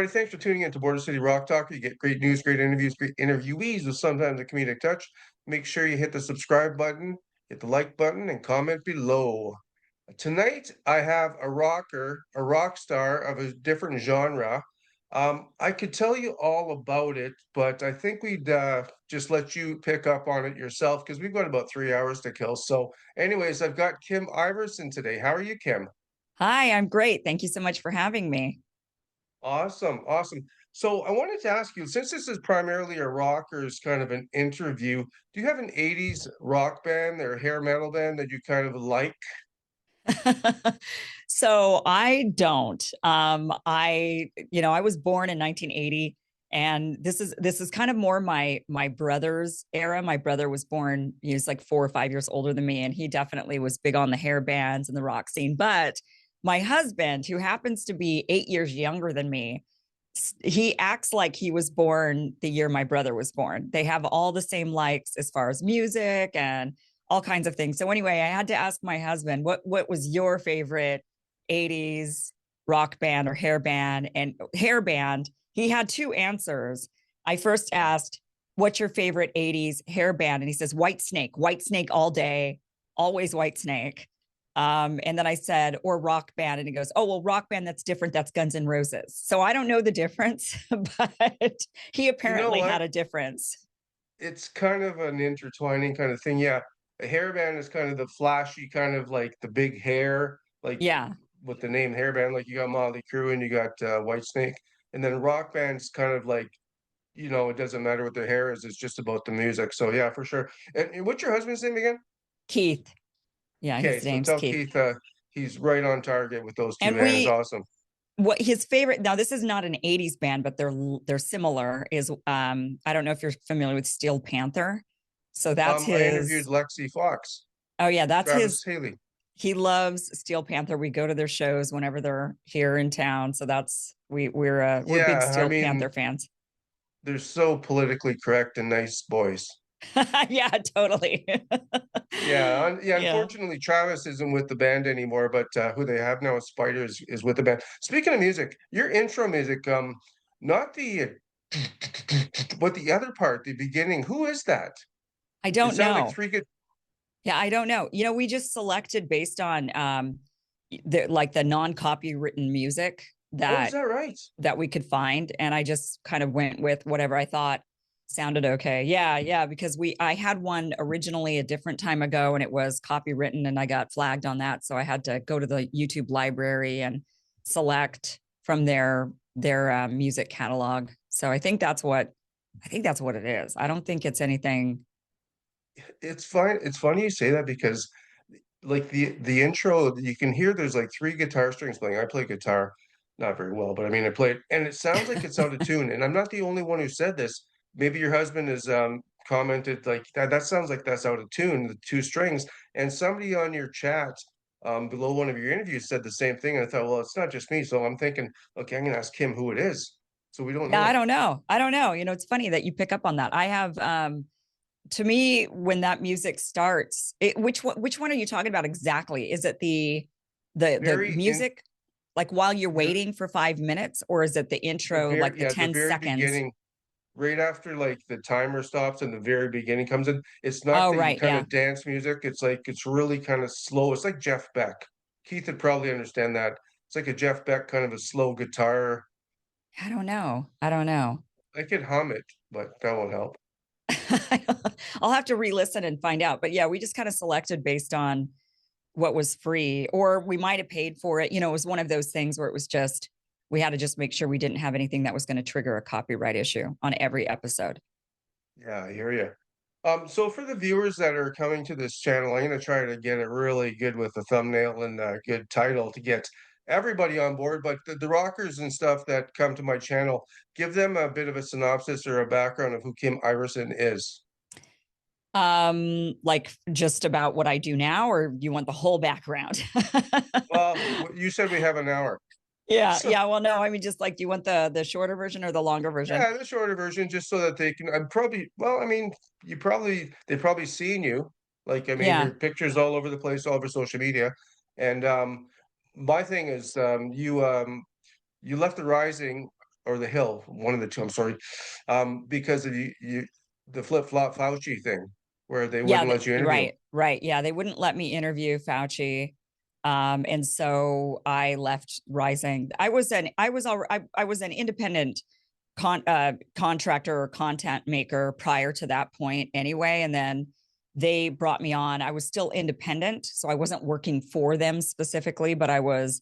everybody. Thanks for tuning in to Border City Rock Talk. You get great news, great interviews, great interviewees with sometimes a comedic touch. Make sure you hit the subscribe button, hit the like button, and comment below. Tonight, I have a rocker, a rock star of a different genre. I could tell you all about it, but I think we'd just let you pick up on it yourself because we've got about 3 hours to kill. So, anyways, I've got Kim Iversen today. How are you, Kim? Hi, I'm great. Thank you so much for having me. Awesome, awesome. So I wanted to ask you, since this is primarily a rockers kind of an interview, do you have an 80s rock band or hair metal band that you kind of like? So I don't. I was born in 1980, and this is kind of more my brother's era. My brother was born, he was like 4 or 5 years older than me, and he definitely was big on the hair bands and the rock scene. But my husband, who happens to be 8 years younger than me, he acts like he was born the year my brother was born. They have all the same likes as far as music and all kinds of things. So anyway, I had to ask my husband, what was your favorite 80s rock band or hair band? And hair band, he had two answers. I first asked, what's your favorite 80s hair band? And he says, Whitesnake, Whitesnake all day, always Whitesnake. And then I said, or rock band. And he goes, oh, well, rock band, that's different. That's Guns N' Roses. So I don't know the difference, but he You know apparently what? had a difference. It's kind of an intertwining kind of thing. Yeah, a hair band is kind of the flashy, kind of like the big hair, like Yeah. with the name hair band, like you got Motley Crue and you got Whitesnake. And then rock band's kind of like, it doesn't matter what their hair is, it's just about the music. So yeah, for sure. And what's your husband's name again? Keith. Yeah, Okay, his so name's tell Keith. Keith he's right on target with those two And bands. Awesome. what his favorite, now this is not an 80s band, but they're similar, is I don't know if you're familiar with Steel Panther. So that's I interviewed his. Lexi Fox, Oh yeah, that's Travis his. Haley. He loves Steel Panther. We go to their shows whenever they're here in town. So that's we're big Yeah, I Steel mean, Panther fans. they're so politically correct and nice boys. Yeah, totally. Yeah, Yeah. unfortunately, Travis isn't with the band anymore, but who they have now is Spider is with the band. Speaking of music, your intro music, not the but the other part, the beginning, who is that? I It don't sounds like know. three good. Yeah, I don't know. We just selected based on the non-copywritten music Oh, is that that right? we could find, and I just kind of went with whatever I thought sounded okay. Yeah, yeah, because we I had one originally a different time ago and it was copywritten and I got flagged on that, so I had to go to the YouTube library and select from their music catalog. So I think that's what it is. I don't think it's anything. It's fine. It's funny you say that because like the intro, you can hear there's like three guitar strings playing. I play guitar not very well, but I mean I play it and it sounds like it's out of tune. And I'm not the only one who said this. Maybe your husband has commented like that sounds like that's out of tune, the two strings. And somebody on your chat below one of your interviews said the same thing. And I thought, well, it's not just me. So I'm thinking, okay, I'm gonna ask him who it is. So we don't Yeah, I know. don't know. I don't know. It's funny that you pick up on that. I have to me, when that music starts, which one are you talking about exactly? Is it the Very in music like while you're the waiting for 5 minutes, or is it the intro, like the the 10 very seconds? beginning, right after like the timer stops and the very beginning comes in. It's not Oh, the right. kind Yeah. of dance music. It's like it's really kind of slow. It's like Jeff Beck. Keith would probably understand that. It's like a Jeff Beck kind of a slow guitar. I don't know. I don't know. I could hum it, but that won't help. I'll have to re-listen and find out. But yeah, we just kind of selected based on what was free, or we might have paid for it. It was one of those things where it was just, we had to just make sure we didn't have anything that was going to trigger a copyright issue on every episode. Yeah, I hear you. So for the viewers that are coming to this channel, I'm going to try to get it really good with the thumbnail and a good title to get everybody on board. But the rockers and stuff that come to my channel, give them a bit of a synopsis or a background of who Kim Iversen is. Like just about what I do now, or you want the whole background? Well, you said we have an hour. Yeah, So yeah. Well, no, I mean, just like, you want the shorter version or the longer version? yeah, the shorter version, just so that they can. I'm probably. Well, I mean, they've probably seen you. Like, I mean, Yeah. your pictures all over the place, all over social media. And my thing is, you left the Rising. or the Hill, one of the two. I'm sorry, because of the flip flop Fauci thing, where they Yeah, wouldn't let you interview him. right. Yeah, they wouldn't let me interview Fauci. And so I left Rising. I was an independent contractor or content maker prior to that point anyway. And then they brought me on. I was still independent, so I wasn't working for them specifically, but I was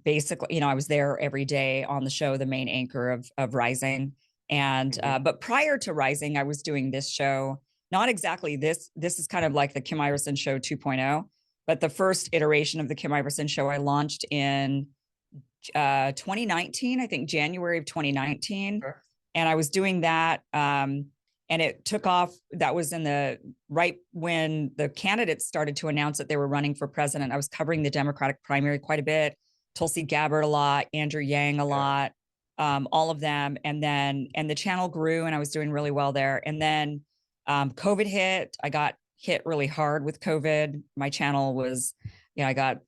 basically, I was there every day on the show, the main anchor of Rising. And Mhm. but prior to Rising, I was doing this show. Not exactly this. This is kind of like the Kim Iversen show 2.0, but the first iteration of the Kim Iversen show I launched in 2019, I think January of 2019. Okay. And I was doing that. And it took off. That was in the right when the candidates started to announce that they were running for president. I was covering the Democratic primary quite a bit, Tulsi Gabbard a lot, Andrew Yang a Yeah. lot, all of them. And the channel grew and I was doing really well there. And then COVID hit. I got hit really hard with COVID. My channel was, I got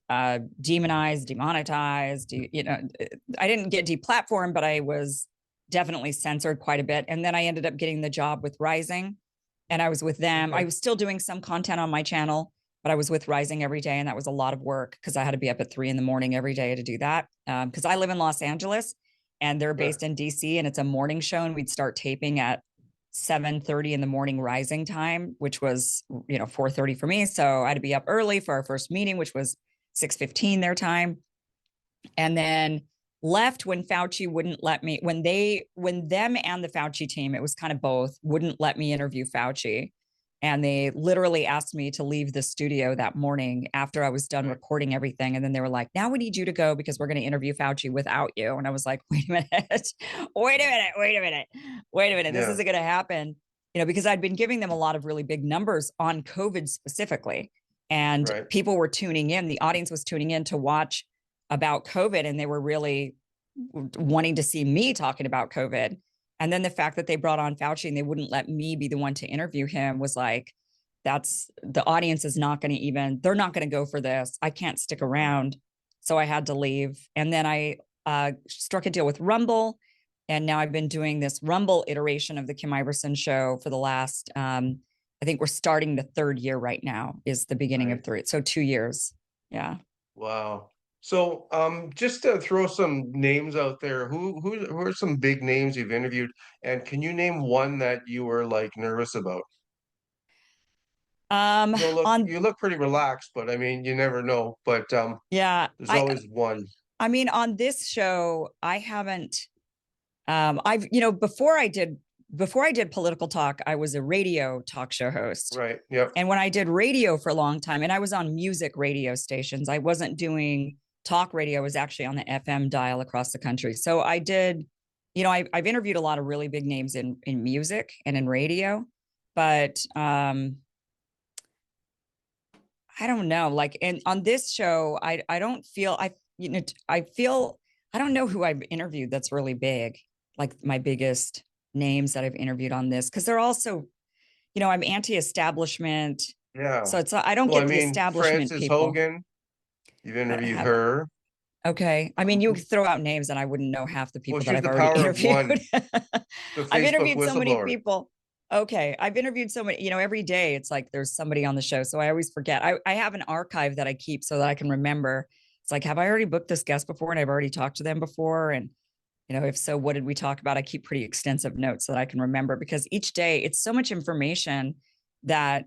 demonized, demonetized. I didn't get deplatformed, but I was definitely censored quite a bit. And then I ended up getting the job with Rising, and I was with them. I Okay. was still doing some content on my channel, but I was with Rising every day, and that was a lot of work because I had to be up at 3 a.m. every day to do that. Because I live in Los Angeles, and they're Sure. based in DC, and it's a morning show, and we'd start taping at 7:30 in the morning Rising time, which was 4:30 for me. So I had to be up early for our first meeting, which was 6:15 their time, and then left when Fauci wouldn't let me, when them and the Fauci team, it was kind of both, wouldn't let me interview Fauci. And they literally asked me to leave the studio that morning after I was done Okay. recording everything. And then they were like, now we need you to go because we're going to interview Fauci without you. And I was like, wait a minute, wait a minute, wait a minute, wait a minute. This Yeah. isn't going to happen. Because I'd been giving them a lot of really big numbers on COVID specifically. And Right. people were tuning in. The audience was tuning in to watch about COVID, and they were really wanting to see me talking about COVID. And then the fact that they brought on Fauci and they wouldn't let me be the one to interview him was like, that's the audience is not going to even, they're not going to go for this. I can't stick around. So I had to leave. And then I struck a deal with Rumble. And now I've been doing this Rumble iteration of the Kim Iversen show for the last, I think we're starting the third year right now, is the beginning of Right. three. So 2 years. Yeah. Wow. So, just to throw some names out there, who are some big names you've interviewed, and can you name one that you were like nervous about? Um, on You look pretty relaxed, but I mean, you never know. But Yeah, there's always one. I mean, on this show, I haven't. I've before I did political talk, I was a radio talk show host, Right. Yep. and when I did radio for a long time, and I was on music radio stations, I wasn't doing talk radio. I was actually on the FM dial across the country. So I did, I've interviewed a lot of really big names in music and in radio, but I don't know. Like, and on this show, I don't feel I feel I don't know who I've interviewed that's really big, like my biggest names that I've interviewed on this, because they're also, I'm anti-establishment, Yeah. so I don't Well, I get the mean, establishment Frances people. Hogan, you've I interviewed have her. Okay. I mean, you throw out names and I wouldn't know half the Well, people that she's I've the already power of one, interviewed. the I've Facebook interviewed so many whistleblower. people. Okay. I've interviewed so many, every day it's like there's somebody on the show. So I always forget. I have an archive that I keep so that I can remember. It's like, have I already booked this guest before and I've already talked to them before? And, if so, what did we talk about? I keep pretty extensive notes so that I can remember, because each day it's so much information that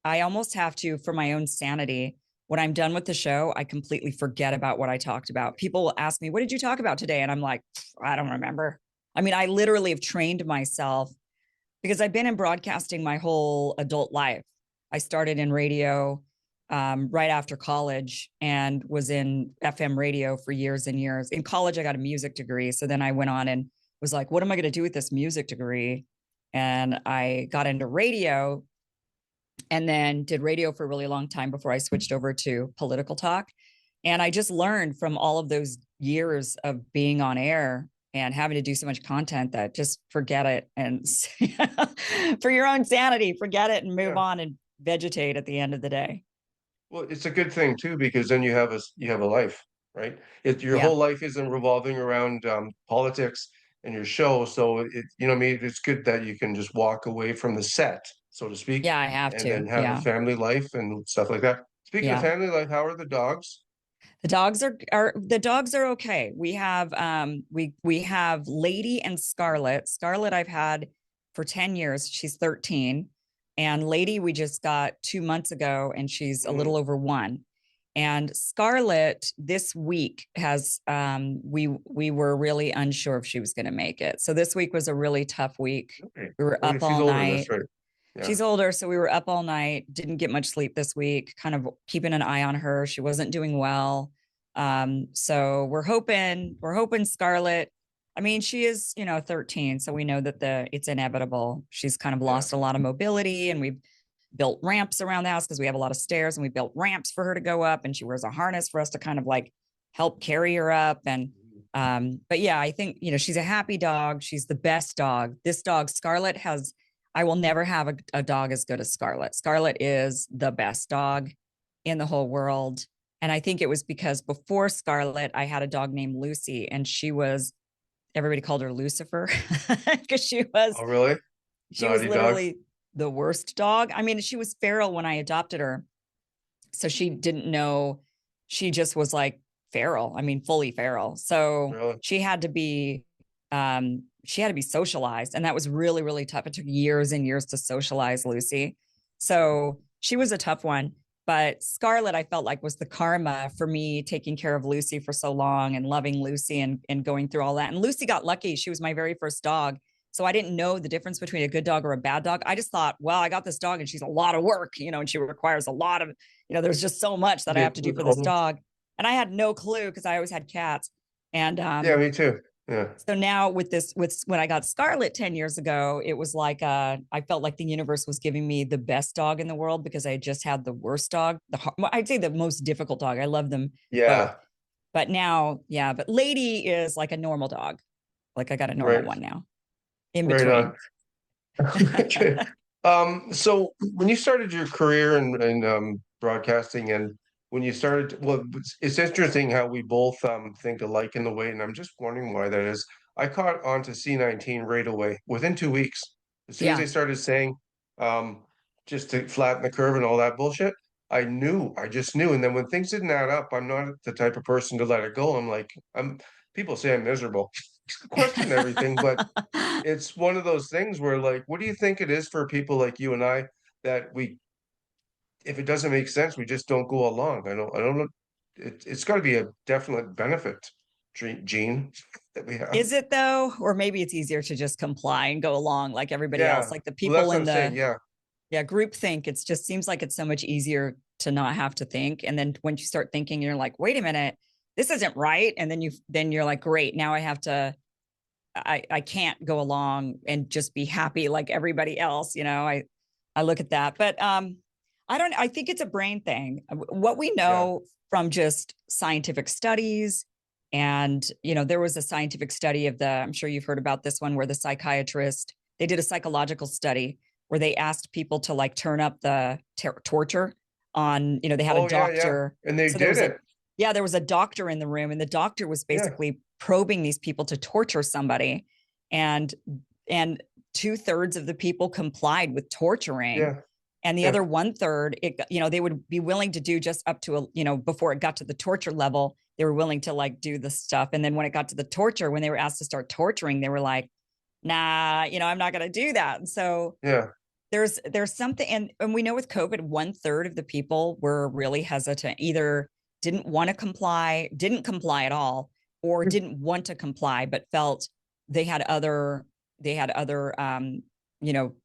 I almost have to, for my own sanity, when I'm done with the show, I completely forget about what I talked about. People will ask me, what did you talk about today? And I'm like, I don't remember. I mean, I literally have trained myself because I've been in broadcasting my whole adult life. I started in radio right after college and was in FM radio for years and years. In college, I got a music degree. So then I went on and was like, what am I going to do with this music degree? And I got into radio and then did radio for a really long time before I switched over to political talk. And I just learned from all of those years of being on air and having to do so much content that just forget it. And for your own sanity, forget it and move Yeah. on and vegetate at the end of the day. Well, it's a good thing too, because then you have a life, right? Your Yeah. whole life isn't revolving around politics. and your show. So you know what I mean, it's good that you can just walk away from the set, so to speak, Yeah, I have and to. then have a Yeah. family life and stuff like that. Speaking of Yeah. family life, how are the dogs? The dogs are okay. We have Lady and Scarlet. Scarlet I've had for 10 years. She's 13. And Lady we just got 2 months ago and she's a Mhm. little over one. And Scarlet this week has we were really unsure if she was going to make it. So this week was a really tough week. Okay. We were Oh, yeah, up she's all older. That's night. right. Yeah. She's older, so we were up all night, didn't get much sleep this week, kind of keeping an eye on her. She wasn't doing well. So we're hoping Scarlet. I mean, she is, 13, so we know that it's inevitable. She's kind of Yeah. lost a lot of mobility, and we've built ramps around the house because we have a lot of stairs, and we built ramps for her to go up, and she wears a harness for us to kind of like help carry her up. And but yeah, I think, she's a happy dog. She's the best dog. This dog, Scarlet, has I will never have a dog as good as Scarlet. Scarlet is the best dog in the whole world. And I think it was because before Scarlet, I had a dog named Lucy, and everybody called her Lucifer because Oh, really? she was Naughty dog. literally the worst dog. I mean, she was feral when I adopted her. So she didn't know, she just was like feral. I mean, fully feral. So Really? she had to be socialized, and that was really, really tough. It took years and years to socialize Lucy. So she was a tough one. But Scarlet, I felt like, was the karma for me taking care of Lucy for so long and loving Lucy and going through all that. And Lucy got lucky. She was my very first dog. So I didn't know the difference between a good dog or a bad dog. I just thought, well, I got this dog and she's a lot of work, and she requires a lot of, there's just so much that I Yeah. have to do for this dog. And I had no clue because I always had cats. And Yeah, me too. Yeah. so now with when I got Scarlet 10 years ago, it was like I felt like the universe was giving me the best dog in the world because I just had the worst dog, I'd say the most difficult dog. I love them both. Yeah. But now, yeah, but Lady is like a normal dog. Like I got a normal Right. one now in Right between. on. Okay. So when you started your career in broadcasting, and when you started, well, it's interesting how we both think alike in the way, and I'm just wondering why that is. I caught on to C19 right away, within 2 weeks. As soon as Yeah. they started saying, um, just to flatten the curve and all that bullshit, I just knew. And then when things didn't add up, I'm not the type of person to let it go. People say I'm miserable, question everything, but it's one of those things where, like, what do you think it is for people like you and I that if it doesn't make sense, we just don't go along? I don't know. It's got to be a definite benefit, Gene, that we have. Is it though? Or maybe it's easier to just comply and go along like everybody else, Yeah. like the Well, that's people what in I'm saying. the Yeah. yeah, group think. It just seems like it's so much easier to not have to think. And then when you start thinking, you're like, wait a minute, this isn't right. And then you're like, great, now I have to I can't go along and just be happy like everybody else. I look at that. But I think it's a brain thing. What we Yeah. know from just scientific studies, and there was a scientific study I'm sure you've heard about this one, where they did a psychological study where they asked people to like turn up the torture on, they had a Oh, yeah, yeah. doctor. And they So there did was a it. yeah, there was a doctor in the room, and the doctor was Yeah. basically probing these people to torture somebody. And and 2/3 of the people complied with torturing, Yeah. and the Yeah. other 1/3, they would be willing to do just up to before it got to the torture level, they were willing to like do the stuff. And then when it got to the torture, when they were asked to start torturing, they were like, nah, I'm not going to do that. And so Yeah. there's something. And we know with COVID, 1/3 of the people were really hesitant, either didn't comply at all, or didn't want to comply, but felt they had other, you know,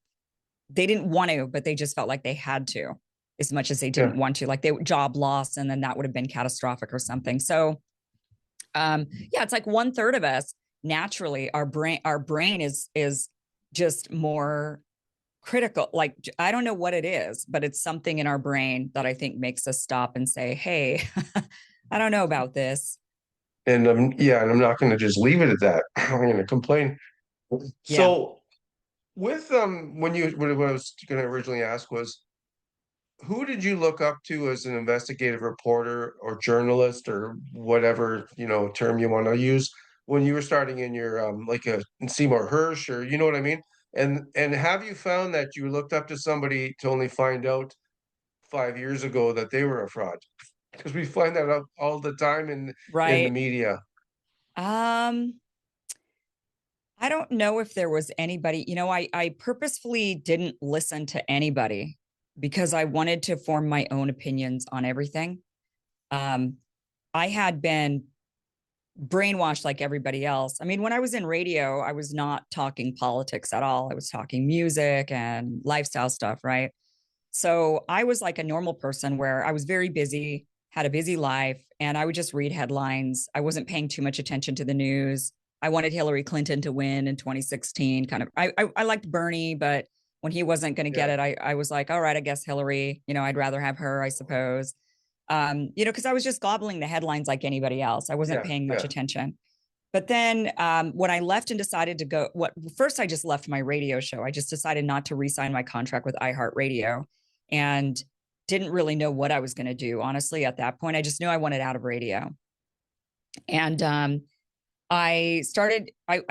they didn't want to, but they just felt like they had to, as much as they Yeah. didn't want to, like they job loss, and then that would have been catastrophic or something. So yeah, it's like 1/3 of us naturally, our brain is just more critical. Like I don't know what it is, but it's something in our brain that I think makes us stop and say, hey, I don't know about this. And I'm not going to just leave it at that. I'm going to complain. Yeah. So with what I was going to originally ask was, who did you look up to as an investigative reporter or journalist or whatever, term you want to use, when you were starting in your like a Seymour Hirsch, or you know what I mean? And have you found that you looked up to somebody to only find out 5 years ago that they were a fraud? Because we find that out all the time in the Right. media. Um, I don't know if there was anybody, I purposefully didn't listen to anybody because I wanted to form my own opinions on everything. Um, I had been brainwashed like everybody else. I mean, when I was in radio, I was not talking politics at all. I was talking music and lifestyle stuff, right? So I was like a normal person where I was very busy, had a busy life, and I would just read headlines. I wasn't paying too much attention to the news. I wanted Hillary Clinton to win in 2016. Kind of, I liked Bernie, but when he wasn't going to get Yeah, it, I was like, all right, I guess Hillary. I'd rather have her, I suppose. Because I was just gobbling the headlines like anybody else. I wasn't yeah, paying much yeah. attention. But then when I left and decided to go, first I just left my radio show. I just decided not to re-sign my contract with iHeartRadio, and didn't really know what I was going to do. Honestly, at that point, I just knew I wanted out of radio. And I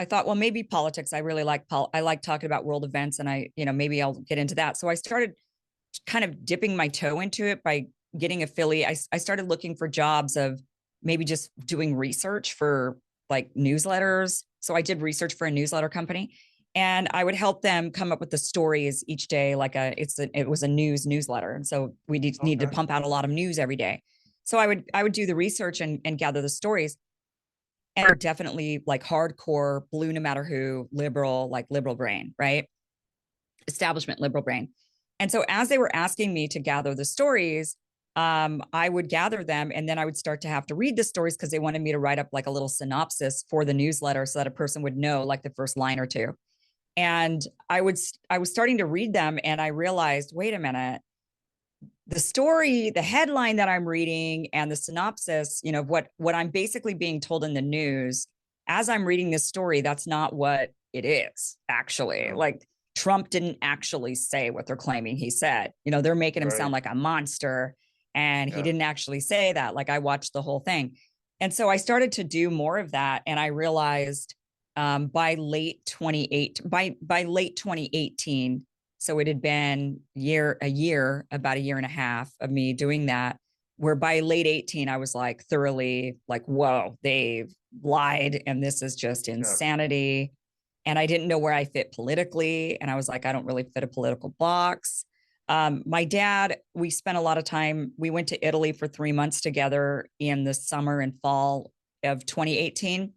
thought, well, maybe politics. I really I like talking about world events, and maybe I'll get into that. So I started kind of dipping my toe into it by getting affiliate. I started looking for jobs of maybe just doing research for like newsletters. So I did research for a newsletter company, and I would help them come up with the stories each day. It was a newsletter. And so we need to Okay. pump out a lot of news every day. So I would do the research and gather the stories, and are definitely like hardcore blue, no matter who, liberal, like liberal brain, right? Establishment liberal brain. And so as they were asking me to gather the stories, I would gather them, and then I would start to have to read the stories because they wanted me to write up like a little synopsis for the newsletter so that a person would know like the first line or two. And I was starting to read them, and I realized, wait a minute, the story, the headline that I'm reading and the synopsis, what I'm basically being told in the news as I'm reading this story, that's not what it is actually. Yeah, Like Trump didn't actually say what they're claiming he said. They're making him sound right. like a monster, and he Yeah. didn't actually say that. Like I watched the whole thing. And so I started to do more of that, and I realized by late 2018, so it had been about a year and a half of me doing that, where by late 18, I was like thoroughly like, whoa, they've lied. And this is just Yeah. insanity. And I didn't know where I fit politically. And I was like, I don't really fit a political box. My dad, we spent a lot of time, we went to Italy for 3 months together in the summer and fall of 2018.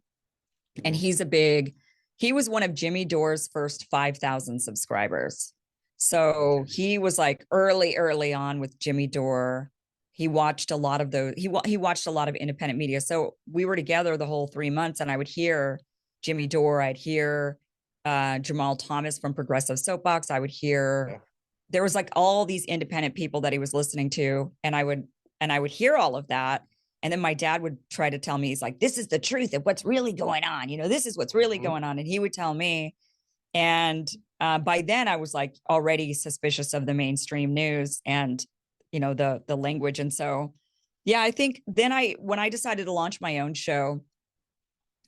And Mhm. he was one of Jimmy Dore's first 5,000 subscribers. So Okay. he was like early on with Jimmy Dore. He watched a lot of those. He watched a lot of independent media. So we were together the whole 3 months, and I would hear Jimmy Dore. I'd hear Jamal Thomas from Progressive Soapbox. I would hear Yeah. there was like all these independent people that he was listening to, and I would hear all of that. And then my dad would try to tell me, he's like, this is the truth of what's really going on. This is what's really Mhm. going on. And he would tell me. And by then I was like already suspicious of the mainstream news and, the language. And so, yeah, I think then when I decided to launch my own show,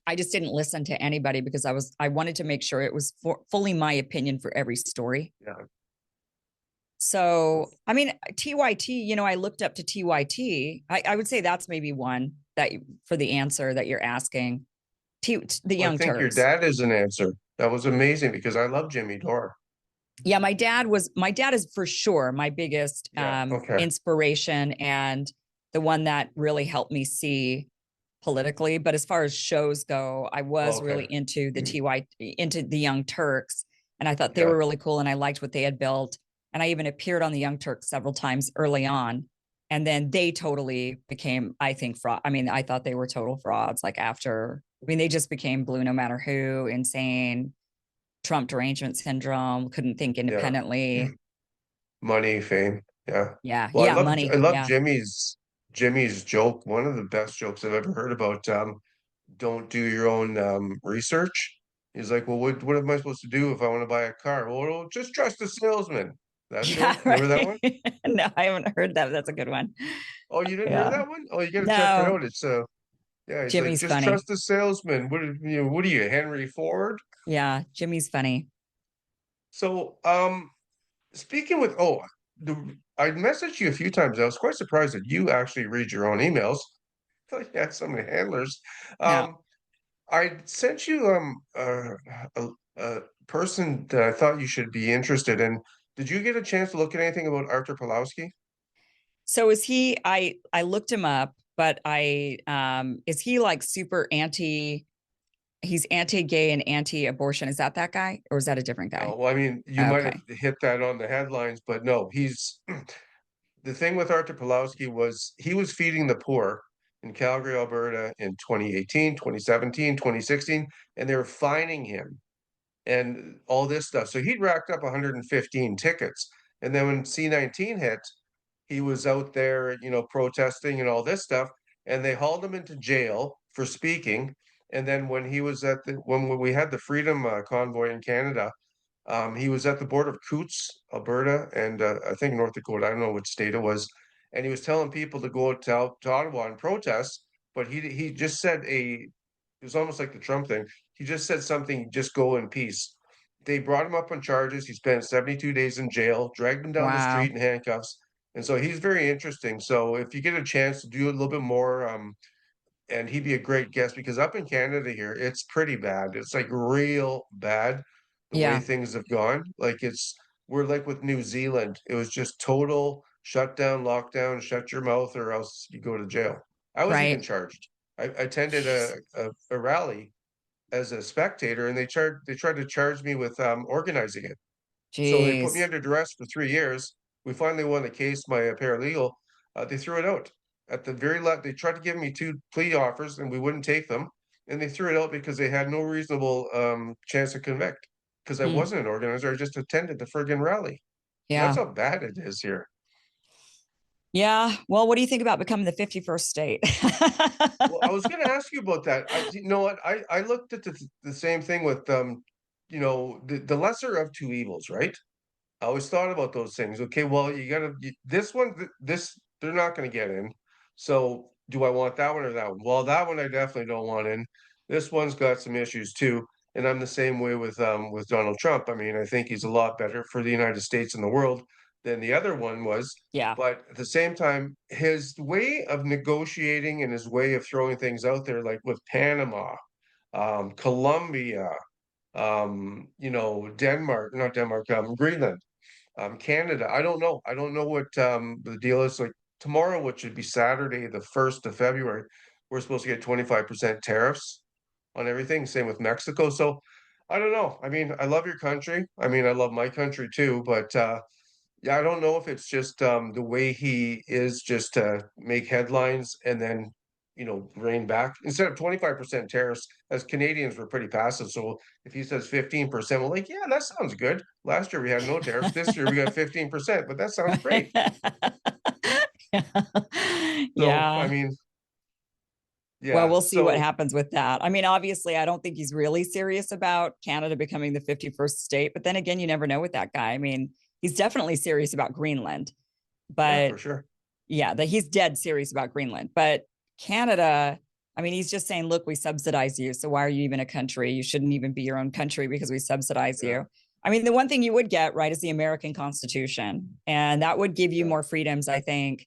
I just didn't listen to anybody because I wanted to make sure it was fully my opinion for every story. Yeah. So, I mean, TYT, I looked up to TYT. I would say that's maybe one for the answer that you're asking. The Well, I Young think your Turks. dad is an answer. That was amazing because I love Jimmy Dore. Yeah, my dad is for sure my biggest Yeah. Okay. inspiration, and the one that really helped me see politically. But as far as shows go, I was Okay. really into Mhm. into the Young Turks, and I thought they Yeah. were really cool, and I liked what they had built. And I even appeared on the Young Turks several times early on, and then they totally became, I think, fraud. I mean, I thought they were total frauds. Like after, I mean, they just became blue, no matter who, insane, Trump derangement syndrome, couldn't think Yeah. independently. Money, fame. Yeah. Yeah, Well, yeah, I money. love Yeah. Jimmy's joke. One of the best jokes I've ever heard about don't do your own research. He's like, well, what am I supposed to do if I want to buy a car? Well, just trust the salesman. That Yeah, joke. Remember that right. one? No, I haven't heard that. That's a good one. Oh, you didn't hear Yeah. that one? Oh, you got to check it No. out. Yeah, he's like, Jimmy's just funny. trust the salesman. What are you, Henry Ford? Yeah, Jimmy's funny. So, speaking with I messaged you a few times. I was quite surprised that you actually read your own emails. I thought you had so many handlers. No. Um, I sent you a person that I thought you should be interested in. Did you get a chance to look at anything about Arthur Pawlowski? So is he, I looked him up, but is he like super he's anti-gay and anti-abortion. Is that guy? Or is that a different guy? No, well, I mean, you might have Okay. hit that on the headlines, but no, he's the thing with Arthur Pawlowski was he was feeding the poor in Calgary, Alberta in 2018, 2017, 2016, and they were fining him and all this stuff. So he'd racked up 115 tickets. And then when C-19 hit, he was out there, protesting and all this stuff, and they hauled him into jail for speaking. And then when we had the Freedom Convoy in Canada, he was at the border of Coutts, Alberta, and I think North Dakota. I don't know which state it was, and he was telling people to go to Ottawa and protest. But he just said it was almost like the Trump thing. He just said something, just go in peace. They brought him up on charges. He spent 72 days in jail, dragged him down the Wow. street in handcuffs. And so he's very interesting. So if you get a chance to do a little bit more, and he'd be a great guest because up in Canada here, it's pretty bad. It's like real bad the way Yeah. things have gone. We're like with New Zealand. It was just total shutdown, lockdown, shut your mouth or else you go to jail. I was even Right. charged. I attended a rally as a spectator and they tried to charge me with organizing it. So they put me Jeez. under duress for 3 years. We finally won the case, my paralegal. They threw it out. At the very last, they tried to give me two plea offers and we wouldn't take them. And they threw it out because they had no reasonable chance to convict. Because I Hmm. wasn't an organizer, I just attended the friggin' rally. So that's Yeah. how bad it is here. Yeah. Well, what do you think about becoming the 51st state? Well, I was going to ask you about that. You know what? I looked at the same thing with the lesser of two evils, right? I always thought about those things. Okay, well, this one, this they're not going to get in. So, do I want that one or that one? Well, that one I definitely don't want in. This one's got some issues too, and I'm the same way with Donald Trump. I mean, I think he's a lot better for the United States and the world than the other one was. Yeah. But at the same time, his way of negotiating and his way of throwing things out there, like with Panama, Colombia, Denmark, not Denmark, Greenland, Canada. I don't know. I don't know what the deal is. Like tomorrow, which should be Saturday, the 1st of February, we're supposed to get 25% tariffs on everything. Same with Mexico. So I don't know. I mean, I love your country. I mean, I love my country too, but yeah, I don't know if it's just the way he is just to make headlines and then, rein back. Instead of 25% tariffs, as Canadians, we're pretty passive. So if he says 15%, we're like, yeah, that sounds good. Last year we had no tariffs. This year we got 15%, but that sounds great. So, I Yeah. mean, Well, yeah. we'll see what So, happens with that. I mean, obviously, I don't think he's really serious about Canada becoming the 51st state, but then again, you never know with that guy. I mean, he's definitely serious about Greenland, yeah, but for sure. yeah, that he's dead serious about Greenland. But Canada, I mean, he's just saying, look, we subsidize you. So why are you even a country? You shouldn't even be your own country because we subsidize Yeah, you. I mean, the one thing you would get, right, is the American Constitution. And that would give you yeah. more freedoms, I think,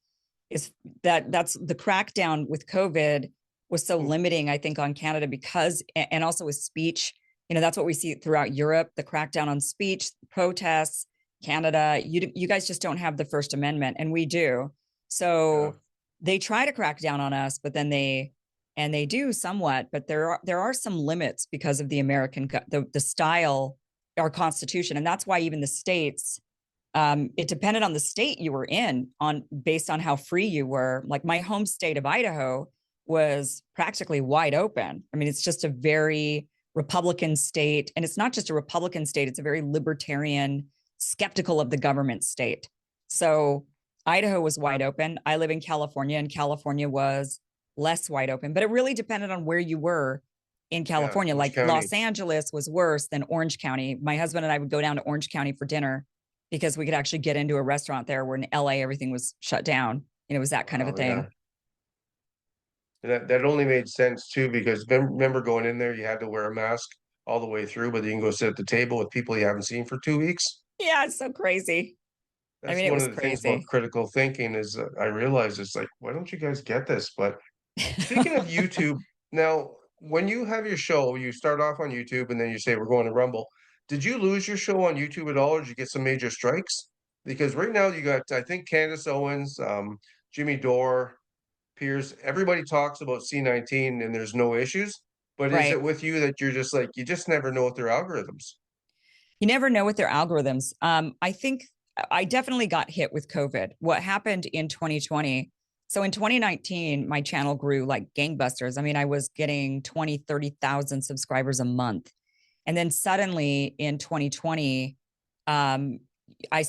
is that's the crackdown with COVID was so Mm, limiting, I think, on Canada because, and also with speech, that's what we see throughout Europe, the crackdown on speech, protests, Canada, you guys just don't have the First Amendment, and we do. yeah. So they try to crack down on us, but then they do somewhat, but there are some limits because of the American the style, our Constitution, and that's why even the states, it depended on the state you were in on based on how free you were. Like my home state of Idaho was practically wide open. I mean, it's just a very Republican state, and it's not just a Republican state; it's a very libertarian, skeptical of the government state. So Idaho was wide open. I live in California, and California was less wide open, but it really depended on where you were in Yeah. California. Which Like county? Los Angeles was worse than Orange County. My husband and I would go down to Orange County for dinner because we could actually get into a restaurant there, where in LA everything was shut down. It was that kind of a Oh, yeah. thing. That only made sense too, because remember going in there, you had to wear a mask all the way through, but you can go sit at the table with people you haven't seen for 2 weeks. Yeah, it's so crazy. I That's mean, it one was of the things about crazy. critical thinking is I realize it's like, why don't you guys get this? But speaking of YouTube, now when you have your show, you start off on YouTube and then you say we're going to Rumble. Did you lose your show on YouTube at all, or did you get some major strikes? Because right now you got, I think, Candace Owens, Jimmy Dore, Pierce. Everybody talks about C19 and there's no issues. But is it Right. with you that you're just like you just never know with their algorithms? You never know with their algorithms. I think I definitely got hit with COVID. What happened in 2020? So in 2019, my channel grew like gangbusters. I mean, I was getting 20, 30,000 subscribers a month. And then suddenly in 2020, um, I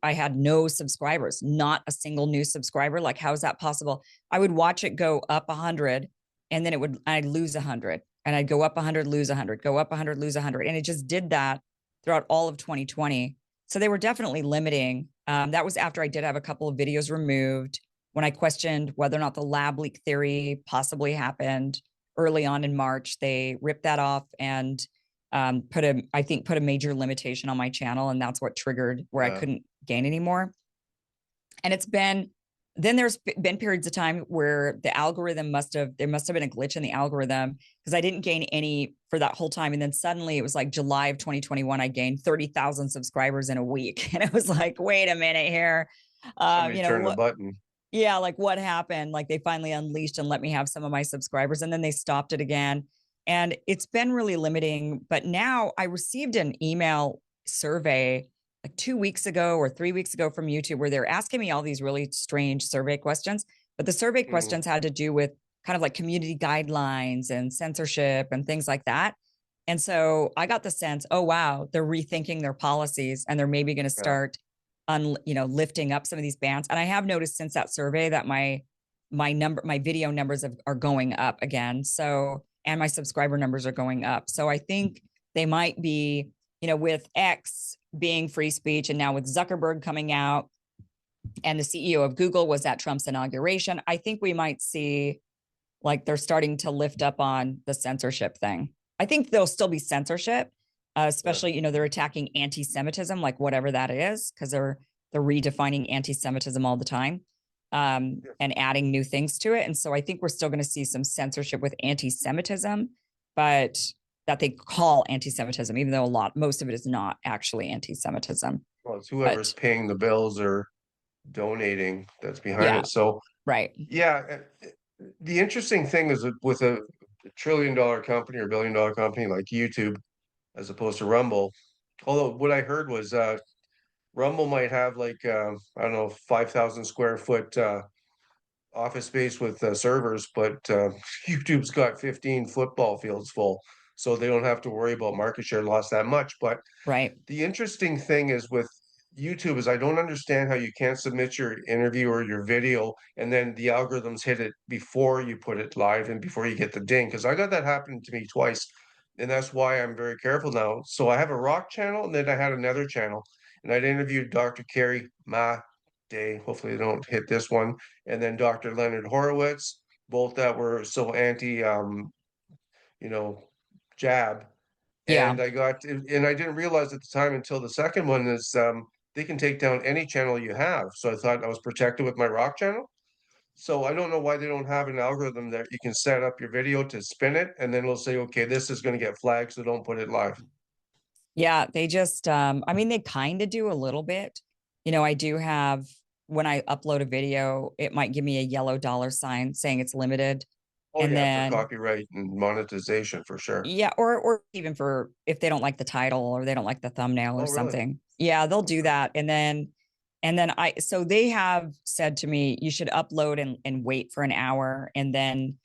had no subscribers, not a single new subscriber. Like, how is that possible? I would watch it go up 100, and then I'd lose 100, and I'd go up 100, lose 100, go up 100, lose 100, and it just did that throughout all of 2020. So they were definitely limiting. That was after I did have a couple of videos removed when I questioned whether or not the lab leak theory possibly happened early on in March. They ripped that off and I think put a major limitation on my channel, and that's what triggered where I Yeah. couldn't gain anymore. And then there's been periods of time where there must have been a glitch in the algorithm because I didn't gain any for that whole time. And then suddenly it was like July of 2021, I gained 30,000 subscribers in a week. And it was like, wait a minute here. Somebody You know, turned the button. yeah, like what happened? Like they finally unleashed and let me have some of my subscribers, and then they stopped it again. And it's been really limiting. But now I received an email survey like 2 weeks ago or 3 weeks ago from YouTube where they're asking me all these really strange survey questions. But the survey Mhm. questions had to do with kind of like community guidelines and censorship and things like that. And so I got the sense, oh wow, they're rethinking their policies and they're maybe going to Yeah. start lifting up some of these bans. And I have noticed since that survey that my video numbers are going up again. So, and my subscriber numbers are going up. So I think they might be, with X being free speech and now with Zuckerberg coming out and the CEO of Google was at Trump's inauguration, I think we might see like they're starting to lift up on the censorship thing. I think there'll still be censorship, Yeah. especially, they're attacking anti-Semitism, like whatever that is, because they're redefining anti-Semitism all the time, Yeah. and adding new things to it. And so I think we're still going to see some censorship with anti-Semitism, but that they call anti-Semitism, even though most of it is not actually anti-Semitism. Well, it's whoever's But paying the bills or donating that's behind yeah, it. So right. yeah, the interesting thing is that with a trillion-dollar company or billion-dollar company like YouTube, as opposed to Rumble. Although what I heard was Rumble might have like I don't know, 5,000 square foot office space with servers, but YouTube's got 15 football fields full, so they don't have to worry about market share loss that much. But Right. the interesting thing is with YouTube is I don't understand how you can't submit your interview or your video and then the algorithms hit it before you put it live and before you get the ding. Because I got that happen to me twice. And that's why I'm very careful now. So I have a rock channel and then I had another channel. And I'd interviewed Dr. Carrie Ma Day. Hopefully they don't hit this one. And then Dr. Leonard Horowitz, both that were so anti you know, jab, Yeah. and I didn't realize at the time until the second one is they can take down any channel you have. So I thought I was protected with my rock channel. So I don't know why they don't have an algorithm that you can set up your video to spin it, and then it'll say, okay, this is going to get flagged, so don't put it live. Yeah, they just I mean they kind of do a little bit. I do have when I upload a video, it might give me a yellow dollar sign saying it's limited. Oh And yeah, for then copyright and monetization for sure. yeah, or even for if they don't like the title or they don't like the thumbnail or Oh really? something. Yeah, they'll do Okay. that. And then so they have said to me, you should upload and wait for an hour and then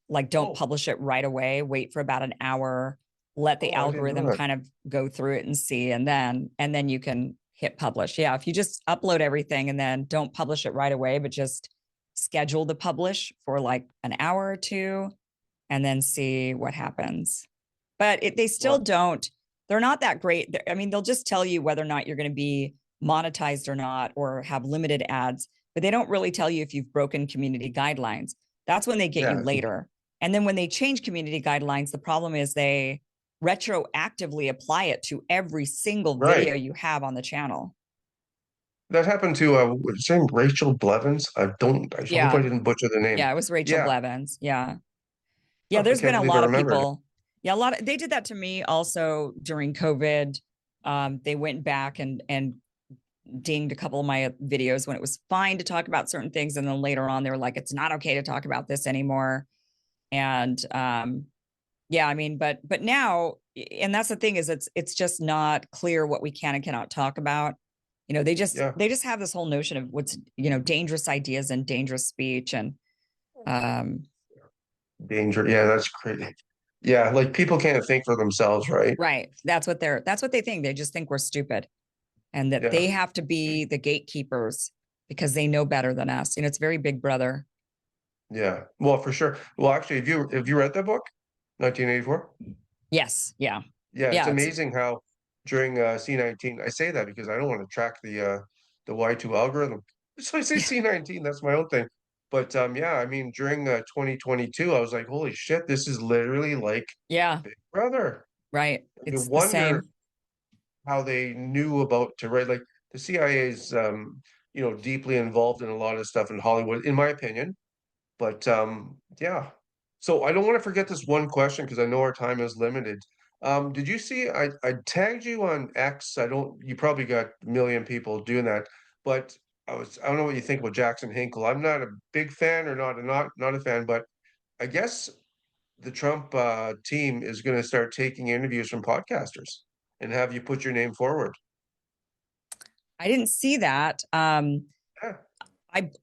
like don't Oh, publish it right away, wait for about an hour, let the I didn't know algorithm that. kind of go through it and see, and then you can hit publish. Yeah, if you just upload everything and then don't publish it right away, but just schedule the publish for like an hour or two and then see what happens. But they still Well, don't, they're not that great. I mean, they'll just tell you whether or not you're going to be monetized or not, or have limited ads, but they don't really tell you if you've broken community guidelines. That's when they get you Yeah, later. And then when they change community guidelines, the problem is they retroactively apply it to every single right. video you have on the channel. That happened to what's his name, Rachel Blevins. I hope I Yeah. didn't butcher the name. Yeah. It was Rachel Yeah. Blevins. Yeah. Yeah. Oh, I There's been can't a believe I lot of remembered. people. Yeah. They did that to me also during COVID. They went back and dinged a couple of my videos when it was fine to talk about certain things. And then later on, they were like, it's not okay to talk about this anymore. And yeah, I mean, but now, and that's the thing is it's just not clear what we can and cannot talk about. You know, Yeah. they just have this whole notion of what's, you know, dangerous ideas and dangerous speech. And um Danger. Yeah, that's crazy. Yeah, like people can't think for themselves, right? right. That's what they think. They just think we're stupid and that Yeah. they have to be the gatekeepers because they know better than us. You know, it's very big brother. Yeah. Well, for sure. Well, actually, have you read that book? 1984? Yes. Yeah. Yeah, it's Yeah. It's amazing how during C19, I say that because I don't want to track the Y2 algorithm. So I say yeah. C19, that's my own thing. But yeah, I mean during 2022, I was like, holy shit, this is literally like Yeah. Big Brother. Right. You It's the wonder same. how they knew about to write like the CIA is deeply involved in a lot of stuff in Hollywood, in my opinion. But yeah. So I don't want to forget this one question because I know our time is limited. Did you see I tagged you on X? I don't you probably got a million people doing that, but I don't know what you think about Jackson Hinkle. I'm not a big fan or not a fan, but I guess the Trump team is going to start taking interviews from podcasters and have you put your name forward. I didn't see that. Yeah.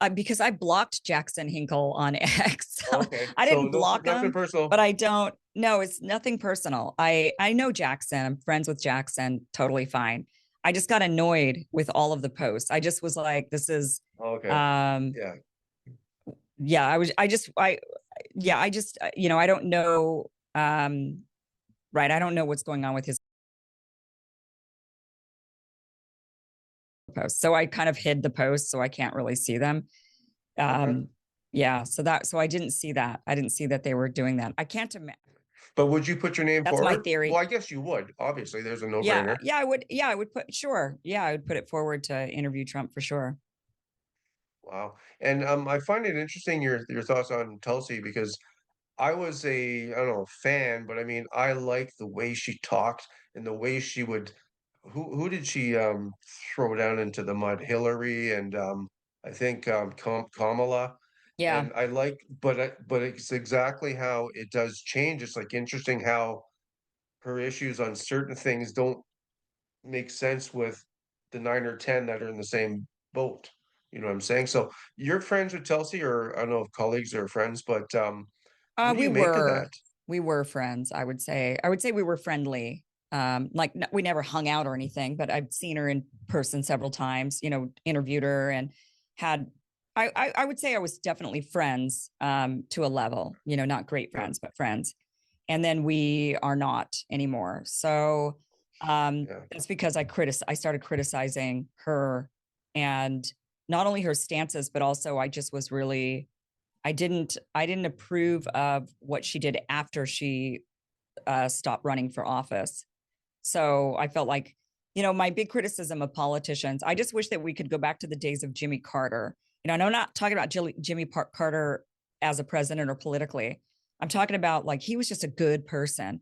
I because I blocked Jackson Hinkle on X. Okay. I So didn't no, block nothing him, personal. but I don't. No, it's nothing personal. I know Jackson. I'm friends with Jackson. Totally fine. I just got annoyed with all of the posts. I just was like, this is, Okay. um, Yeah. yeah. Yeah. I just, you know, I don't know. Right. I don't know what's going on with his posts, so I kind of hid the posts, so I can't really see them. Okay. Um, yeah, so I didn't see that. I didn't see that they were doing that. I can't imagine. But would you put your name That's my forward? Well, theory. I guess you would. Obviously, there's a Yeah, no-brainer. yeah, I would. Yeah, I would put sure. Yeah, I would put it forward to interview Trump for sure. Wow. And I find it interesting your thoughts on Tulsi because I was I don't know, fan, but I mean, I like the way she talked and the way she would who did she throw down into the mud? Hillary and I think Kamala. Yeah. And I like, but it's exactly how it does change. It's like interesting how her issues on certain things don't make sense with the 9 or 10 that are in the same boat. You know what I'm saying? So you're friends with Tulsi, or I don't know if colleagues or friends, but what do We you make of were that? friends. I would say. I would say we were friendly. Like we never hung out or anything, but I've seen her in person several times. You know, interviewed her and had. I would say I was definitely friends to a level. You know, not great Yeah, friends, but friends. And then we are not anymore. So yeah, that's because I started criticizing her and not only her stances, but also I just was really I didn't approve of what she did after she stopped running for office. So I felt like, you know, my big criticism of politicians, I just wish that we could go back to the days of Jimmy Carter. You know, and I'm not talking about Jimmy Carter as a president or politically. I'm talking about like he was just a good person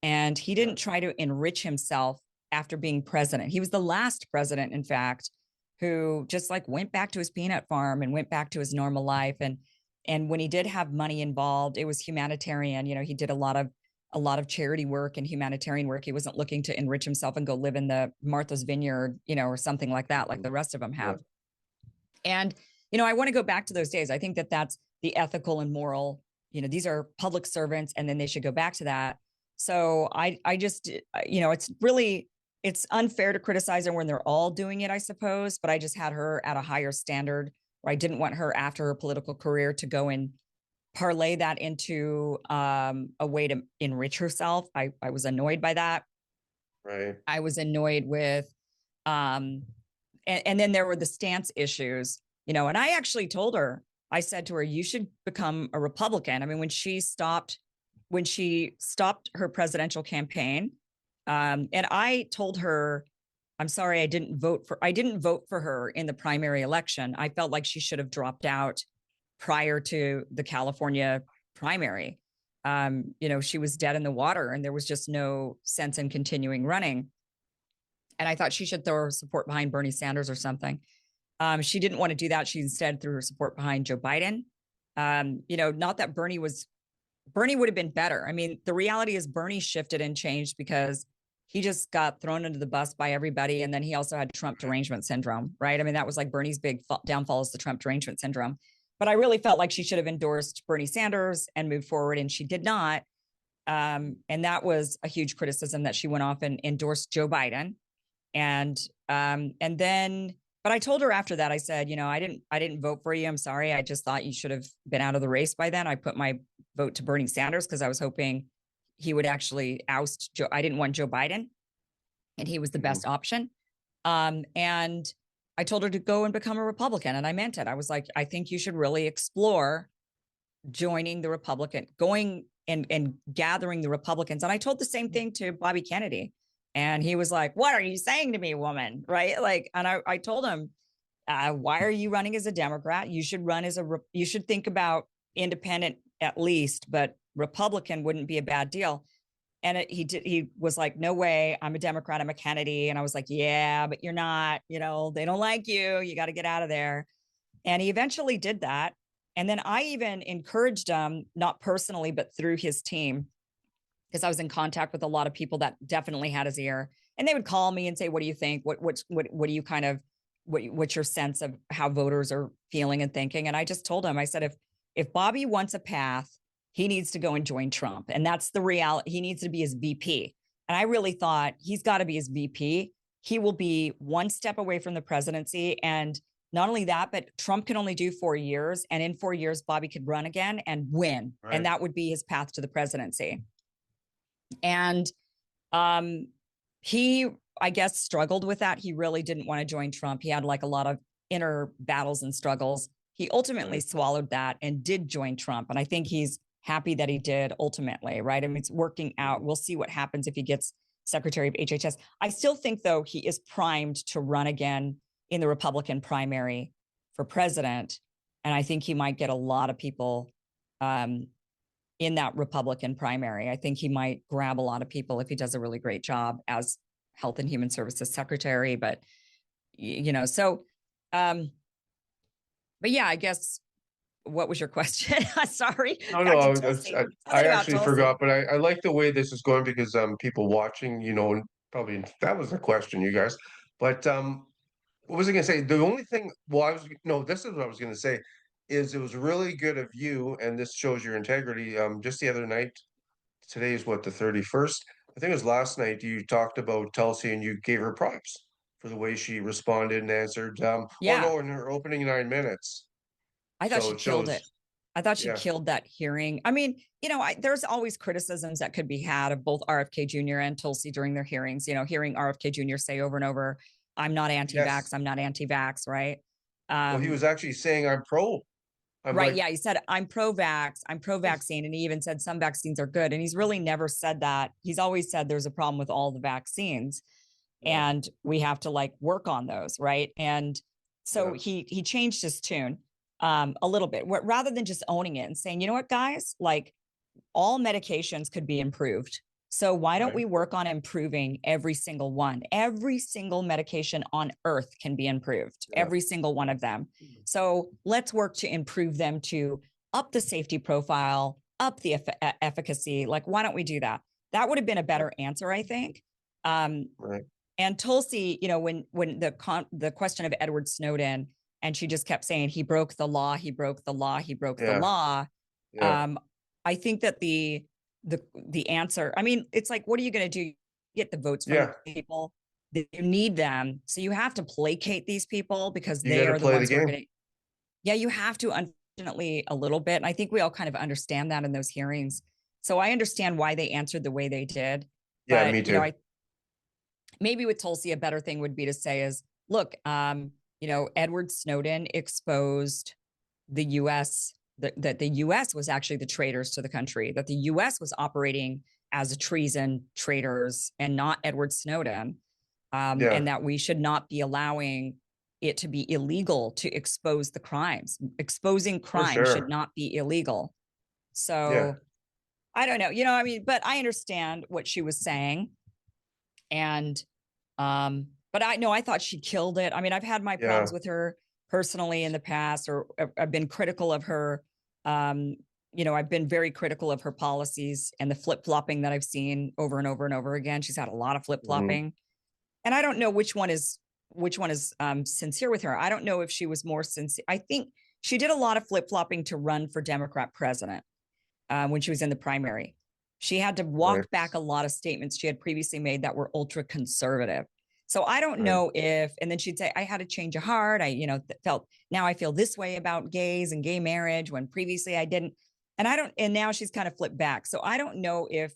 and he yeah, didn't try to enrich himself after being president. He was the last president, in fact, who just like went back to his peanut farm and went back to his normal life. And when he did have money involved, it was humanitarian. You know, he did a lot of charity work and humanitarian work. He wasn't looking to enrich himself and go live in the Martha's Vineyard, you know, or something like that, like the rest of them yeah, have. And, you know, I want to go back to those days. I think that that's the ethical and moral, you know, these are public servants and then they should go back to that. So I just, you know, it's unfair to criticize her when they're all doing it, I suppose. But I just had her at a higher standard where I didn't want her after her political career to go and parlay that into a way to enrich herself. I was annoyed by that. right. I was annoyed with, um, and then there were the stance issues, you know, and I actually told her, I said to her, you should become a Republican. I mean, when she stopped her presidential campaign, and I told her, I'm sorry, I didn't vote for her in the primary election. I felt like she should have dropped out prior to the California primary. She was dead in the water and there was just no sense in continuing running. And I thought she should throw her support behind Bernie Sanders or something. She didn't want to do that. She instead threw her support behind Joe Biden. Not that Bernie would have been better. I mean, the reality is Bernie shifted and changed because he just got thrown into the bus by everybody. And then he also had Trump derangement syndrome, right? I mean, that was like Bernie's big downfall is the Trump derangement syndrome. But I really felt like she should have endorsed Bernie Sanders and moved forward, and she did not. And that was a huge criticism that she went off and endorsed Joe Biden. And then, but I told her after that, I said, I didn't vote for you. I'm sorry. I just thought you should have been out of the race by then. I put my vote to Bernie Sanders because I was hoping he would actually oust Joe. I didn't want Joe Biden, and he was the best option. And I told her to go and become a Republican, and I meant it. I was like, I think you should really explore joining the Republican, going and gathering the Republicans. And I told the same thing to Bobby Kennedy. And he was like, what are you saying to me, woman? Right? Like, and I told him, why are you running as a Democrat? You should run as you should think about independent at least, but Republican wouldn't be a bad deal. And he was like, no way, I'm a Democrat, I'm a Kennedy. And I was like, yeah, but you're not, they don't like you. You got to get out of there. And he eventually did that. And then I even encouraged him, not personally, but through his team, because I was in contact with a lot of people that definitely had his ear, and they would call me and say, what do you think? What do you kind of, what's your sense of how voters are feeling and thinking? And I just told him, I said, if Bobby wants a path, he needs to go and join Trump. And that's the reality. He needs to be his VP. And I really thought he's got to be his VP. He will be one step away from the presidency. And not only that, but Trump can only do 4 years. And in 4 years, Bobby could run again and win. Right. And that would be his path to the presidency. And he, I guess, struggled with that. He really didn't want to join Trump. He had like a lot of inner battles and struggles. He ultimately swallowed that and did join Trump. And I think he's happy that he did ultimately, right? I mean, it's working out. We'll see what happens if he gets Secretary of HHS. I still think, though, he is primed to run again in the Republican primary for president. And I think he might get a lot of people in that Republican primary. I think he might grab a lot of people if he does a really great job as Health and Human Services Secretary. But, but yeah, I guess, what was your question? Sorry. No, I actually forgot, but I like the way this is going because people watching, and probably that was the question, you guys. But what was I going to say? The only thing, this is what I was going to say, is it was really good of you, and this shows your integrity. Just the other night, today is what, the 31st? I think it was last night, you talked about Tulsi and you gave her props for the way she responded and answered. In her opening 9 minutes. I thought she killed it. I thought she killed that hearing. I mean, there's always criticisms that could be had of both RFK Jr. and Tulsi during their hearings, hearing RFK Jr. say over and over, I'm not anti-vax, yes. I'm not anti-vax, right? Well, he was actually saying I'm pro. Right. Yeah. He said, I'm pro-vax, I'm pro-vaccine. And he even said some vaccines are good. And he's really never said that. He's always said there's a problem with all the vaccines and we have to work on those. Right. And so he changed his tune a little bit, rather than just owning it and saying, you know what, guys, all medications could be improved. So why don't we work on improving every single one? Every single medication on earth can be improved, every single one of them. So let's work to improve them, to up the safety profile, up the efficacy. Why don't we do that? That would have been a better answer, I think. And Tulsi, when the question of Edward Snowden, and she just kept saying, he broke the law, he broke the law, he broke the law. I think that the answer, I mean, it's like, what are you going to do? Get the votes from the people. You need them. So you have to placate these people because they are the ones who are going to. Yeah, you have to, unfortunately, a little bit. And I think we all kind of understand that in those hearings. So I understand why they answered the way they did. Yeah, but, me too. Maybe with Tulsi, a better thing would be to say is, look, Edward Snowden exposed the US, that the US was actually the traitors to the country, that the US was operating as a treason traitors and not Edward Snowden, Yeah, and that we should not be allowing it to be illegal to expose the crimes. Exposing for crime should sure. not be illegal. Yeah, So I don't know, you know, I mean, but I understand what she was saying. And but I know I thought she killed it. I mean, I've had my yeah. problems with her personally in the past, or I've been critical of her. Um, you know, I've been very critical of her policies and the flip-flopping that I've seen over and over and over again. She's had a lot of Hmm. flip-flopping. And I don't know which one is sincere with her. I don't know if she was more sincere. I think she did a lot of flip-flopping to run for Democrat president when she was in the primary. She had to Right, walk back a lot of statements she had previously made that were ultra conservative. So I don't right. know if, and then she'd say, I had a change of heart. I, you know, felt now I feel this way about gays and gay marriage when previously I didn't. And I don't, and now she's kind of flipped back. So I don't know if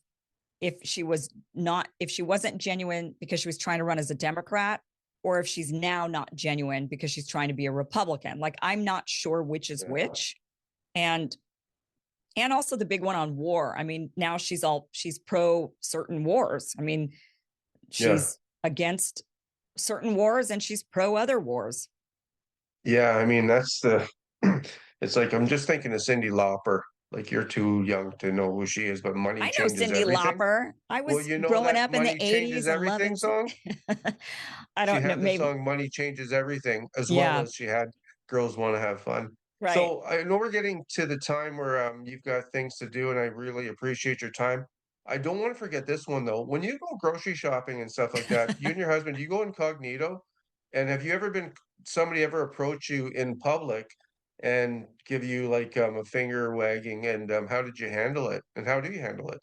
she was not, if she wasn't genuine because she was trying to run as a Democrat, or if she's now not genuine because she's trying to be a Republican. Like, I'm not sure which is Yeah, which. And also the big one on war. I mean, now she's pro certain wars. I mean, yeah, she's against certain wars and she's pro other wars. yeah. I mean, that's the. It's like I'm just thinking of Cyndi Lauper. Like you're too young to know who she is, but money I know changes Cyndi everything. Lauper. I Well, was you know growing that up in the money changes 80s and everything loving song. I She don't know, had the maybe. song "Money Changes Everything," as well Yeah, as she had "Girls Want to Have Fun." right. So I know we're getting to the time where you've got things to do, and I really appreciate your time. I don't want to forget this one though. When you go grocery shopping and stuff like that, you and your husband, you go incognito. And have you ever been somebody ever approach you in public and give you like a finger wagging? And how did you handle it? And how do you handle it?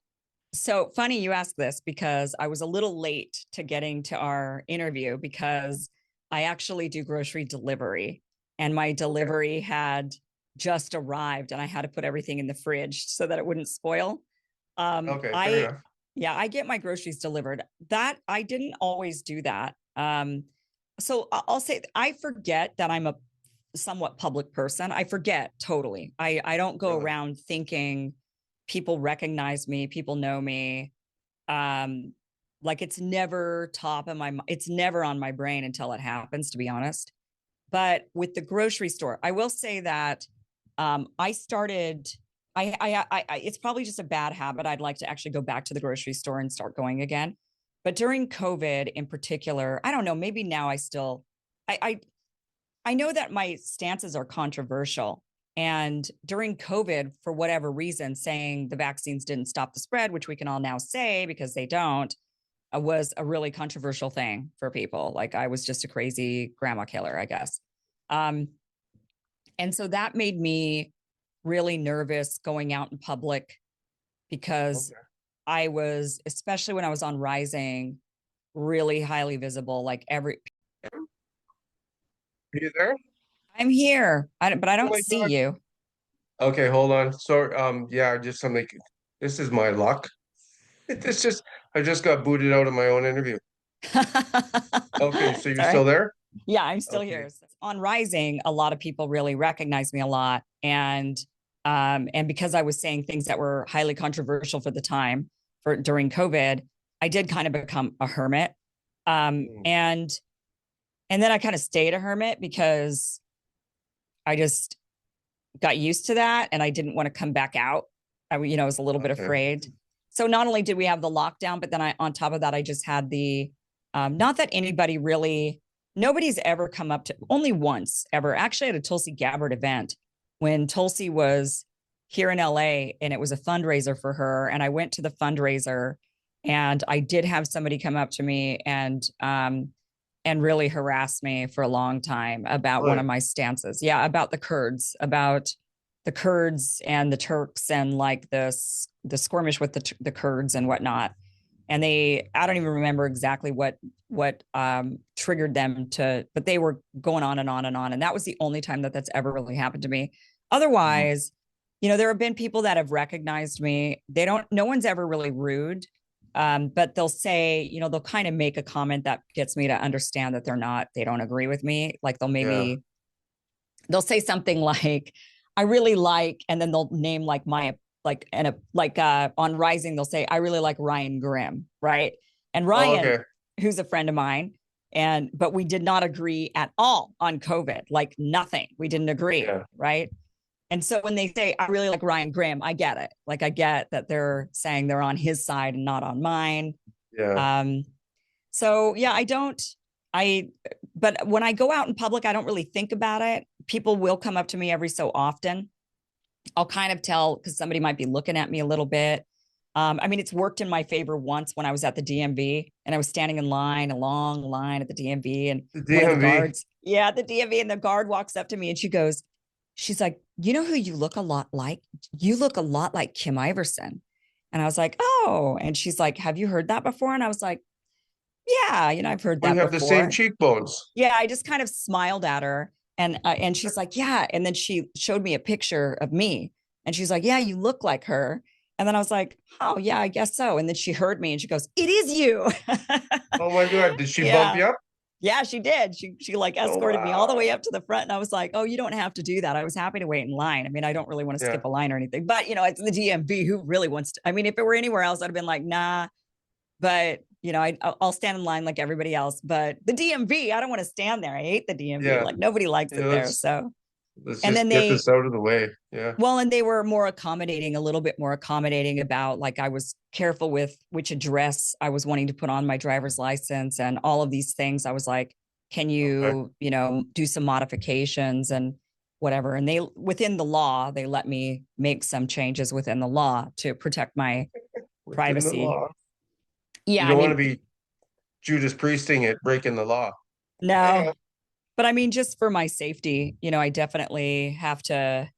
So funny you ask this because I was a little late to getting to our interview because I actually do grocery delivery and my Okay. delivery had just arrived and I had to put everything in the fridge so that it wouldn't spoil. Okay, fair I enough. Yeah, I get my groceries delivered. That I didn't always do that. So I'll say I forget that I'm a somewhat public person. I forget totally. I don't go Really? around thinking people recognize me, people know me. Um, like it's never top of my, it's never on my brain until it happens, to be honest. But with the grocery store, I will say that I started. It's probably just a bad habit. I'd like to actually go back to the grocery store and start going again. But during COVID, in particular, I don't know. Maybe now I still, I, I know that my stances are controversial. And during COVID, for whatever reason, saying the vaccines didn't stop the spread, which we can all now say because they don't, was a really controversial thing for people. Like I was just a crazy grandma killer, I guess. Um, and so that made me really nervous going out in public because Okay. I was, especially when I was on Rising, really highly visible. Like Are you there? I'm here, but I Oh don't my see God. you. Okay, hold on. So, yeah, just something. This is my luck. This just, I just got booted out of my own interview. Okay, so you're still Sorry. there? Yeah, I'm still Okay. here. So on Rising, a lot of people really recognize me a lot, and because I was saying things that were highly controversial for the time for during COVID, I did kind of become a hermit. Um, Mm. and and then I kind of stayed a hermit because I just got used to that and I didn't want to come back out. I was a little bit Okay. afraid. So not only did we have the lockdown, but then on top of that, I just had not that anybody really, nobody's ever come up to, only once ever, actually at a Tulsi Gabbard event when Tulsi was here in LA and it was a fundraiser for her. And I went to the fundraiser and I did have somebody come up to me and really harassed me for a long time about one Really? of my stances. Yeah, about the Kurds and the Turks and like the skirmish with the Kurds and whatnot. And I don't even remember exactly what triggered them to, but they were going on and on and on. And that was the only time that that's ever really happened to me. Mhm. Otherwise, there have been people that have recognized me. No one's ever really rude. But they'll say, they'll kind of make a comment that gets me to understand that they don't agree with me. Like Yeah. they'll say something like, I really like, and then they'll name like my on Rising, they'll say, I really like Ryan Grimm, right? And Oh, Ryan, okay. who's a friend of mine, but we did not agree at all on COVID, like nothing. We didn't agree, Yeah. right? And so when they say, I really like Ryan Grimm, I get it. Like I get that they're saying they're on his side and not on mine. Yeah. Um, so yeah, I, but when I go out in public, I don't really think about it. People will come up to me every so often. I'll kind of tell because somebody might be looking at me a little bit. I mean, it's worked in my favor once when I was at the DMV and I was standing in line, a long line at the DMV, and The one of the DMV. guards, yeah, the DMV, and the guard walks up to me and she's like, you know who you look a lot like? You look a lot like Kim Iversen. And I was like, oh, and she's like, have you heard that before? And I was like, yeah, I've heard We that have the same before. cheekbones. Yeah, I just kind of smiled at her, and she's like, yeah, and then she showed me a picture of me, and she's like, yeah, you look like her. And then I was like, oh yeah, I guess so. And then she heard me and she goes, it is you. Oh my God. Did she bump Yeah. you up? Yeah, she did. She like Oh, escorted me all the way wow. up to the front. And I was like, oh, you don't have to do that. I was happy to wait in line. I mean, I don't really want to Yeah. skip a line or anything, but it's the DMV. Who really wants to? I mean, if it were anywhere else, I'd have been like, nah, but I'll stand in line like everybody else. But the DMV, I don't want to stand there. I hate the DMV. Yeah. Like nobody likes it there. So, Let's and just then get this out of the way. Yeah. and they were more accommodating, a little bit more accommodating about like I was careful with which address I was wanting to put on my driver's license and all of these things. I was like, can Okay. you, do some modifications and whatever. And they, within the law, they let me make some changes within the law to protect my Within the privacy. law. You Yeah, I don't want to mean, be Judas Priesting it, breaking the law. no, Yeah. but I mean, just for my safety, I definitely have to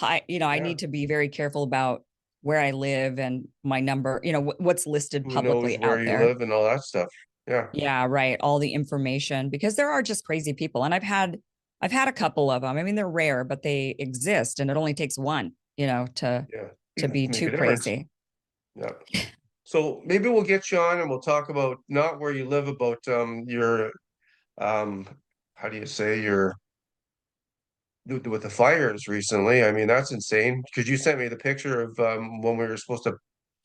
I Yeah. need to be very careful about where I live and my number, what's listed Who knows publicly where out you there. live and all that stuff. Yeah. Yeah, right. All the information because there are just crazy people. And I've had a couple of them. I mean, they're rare, but they exist. And it only takes one, to Yeah. be Make too a difference. crazy. Yeah. So maybe we'll get you on and we'll talk about not where you live, about your um how do you say your with the fires recently. I mean, that's insane because you sent me the picture of when we were supposed to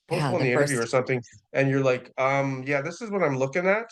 Yeah, postpone the the interview or first something, and you're like, yeah, this is what I'm looking at.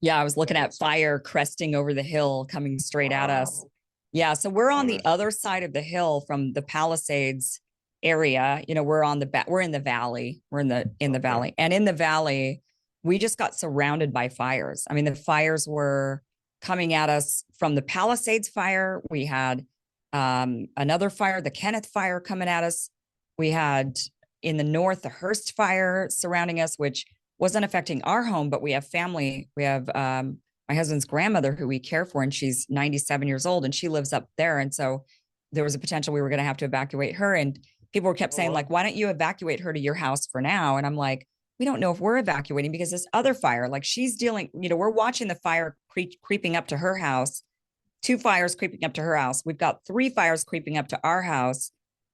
Yeah, I was looking And at it's fire cresting over the hill coming straight at us. wow. Yeah, so we're on the Honest. other side of the hill from the Palisades area. We're in the valley. We're in the Okay. valley. And in the valley, we just got surrounded by fires. I mean, the fires were coming at us from the Palisades fire. We had another fire, the Kenneth fire coming at us. We had in the north the Hearst fire surrounding us, which wasn't affecting our home, but we have family. We have my husband's grandmother who we care for, and she's 97 years old and she lives up there. And so there was a potential we were going to have to evacuate her. And people were kept Oh, saying, wow. like, why don't you evacuate her to your house for now? And I'm like, we don't know if we're evacuating because this other fire, like she's dealing, we're watching the fire creeping up to her house, two fires creeping up to her house. We've got three fires creeping up to our house.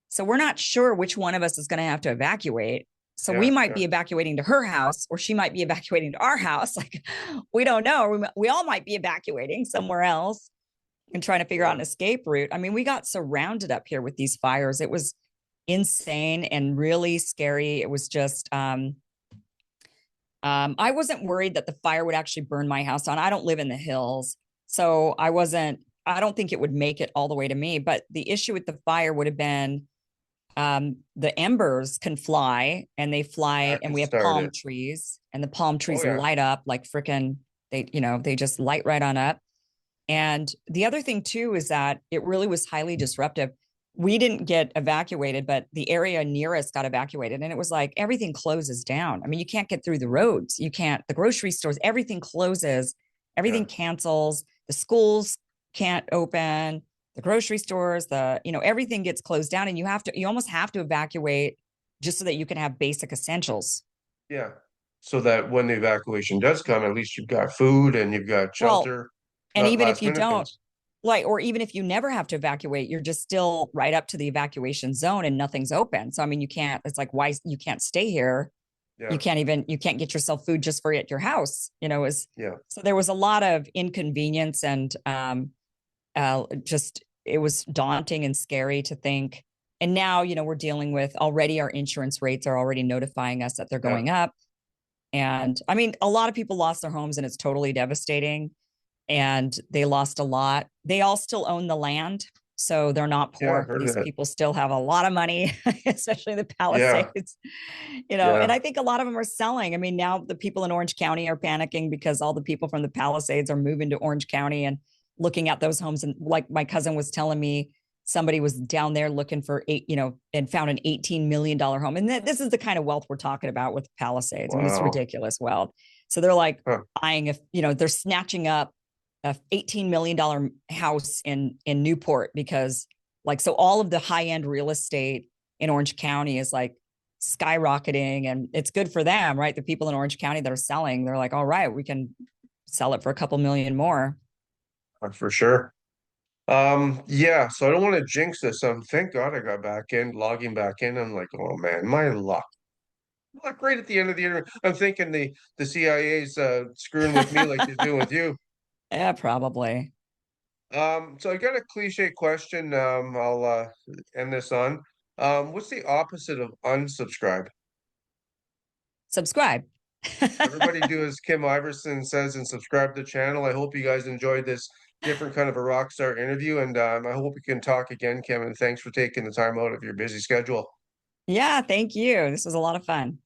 So we're not sure which one of us is going to have to evacuate. So we Yeah, might yeah, be evacuating to her house, or she might be evacuating to our house. Like, we don't know. We all might be evacuating somewhere else and trying to figure out yeah, an escape route. I mean, we got surrounded up here with these fires. It was insane and really scary. It was just, I wasn't worried that the fire would actually burn my house down. I don't live in the hills. So I don't think it would make it all the way to me. But the issue with the fire would have been the embers can fly and they fly, that and can we have start palm it. trees, and the palm Oh trees yeah. light up like freaking, they just light right on up. And the other thing too is that it really was highly disruptive. We didn't get evacuated, but the area near us got evacuated. And it was like everything closes down. I mean, you can't get through the roads. You can't, the grocery stores, everything closes, everything Yeah. cancels. The schools can't open, the grocery stores, everything gets closed down. And you almost have to evacuate just so that you can have basic essentials. Yeah. So that when the evacuation does come, at least you've got food and you've got Well, shelter, and not even if last you minute don't, things. like, or even if you never have to evacuate, you're just still right up to the evacuation zone and nothing's open. So, I mean, it's like, why you can't stay here? Yeah. You can't get yourself food just for at your house, Yeah. so there was a lot of inconvenience and just was daunting and scary to think. And now, we're dealing with already our insurance rates are already notifying us that they're Yeah. going up. And I mean, a lot of people lost their homes and it's totally devastating. And they lost a lot. They all still own the land. So they're not Yeah, I poor. heard These that. people still have a lot of money, especially the Yeah. Palisades, and Yeah. I think a lot of them are selling. I mean, now the people in Orange County are panicking because all the people from the Palisades are moving to Orange County and looking at those homes. And like my cousin was telling me, somebody was down there looking for and found an $18 million home. And this is the kind of wealth we're talking about with Palisades. I mean, it's Wow. ridiculous wealth. So they're like Huh. buying, they're snatching up a $18 million house in Newport because so all of the high end real estate in Orange County is like skyrocketing, and it's good for them, right? The people in Orange County that are selling, they're like, all right, we can sell it for a couple million more. For sure. Yeah, so I don't want to jinx this. Thank God I got back in, logging back in. I'm like, oh man, my luck. Luck right at the end of the interview. I'm thinking the CIA's screwing with me like they're doing with you. Yeah, probably. So I got a cliche question. I'll end this on. What's the opposite of unsubscribe? Subscribe. Everybody do as Kim Iversen says and subscribe to the channel. I hope you guys enjoyed this different kind of a rock star interview, and I hope we can talk again, Kim. And thanks for taking the time out of your busy schedule. Yeah, thank you. This was a lot of fun.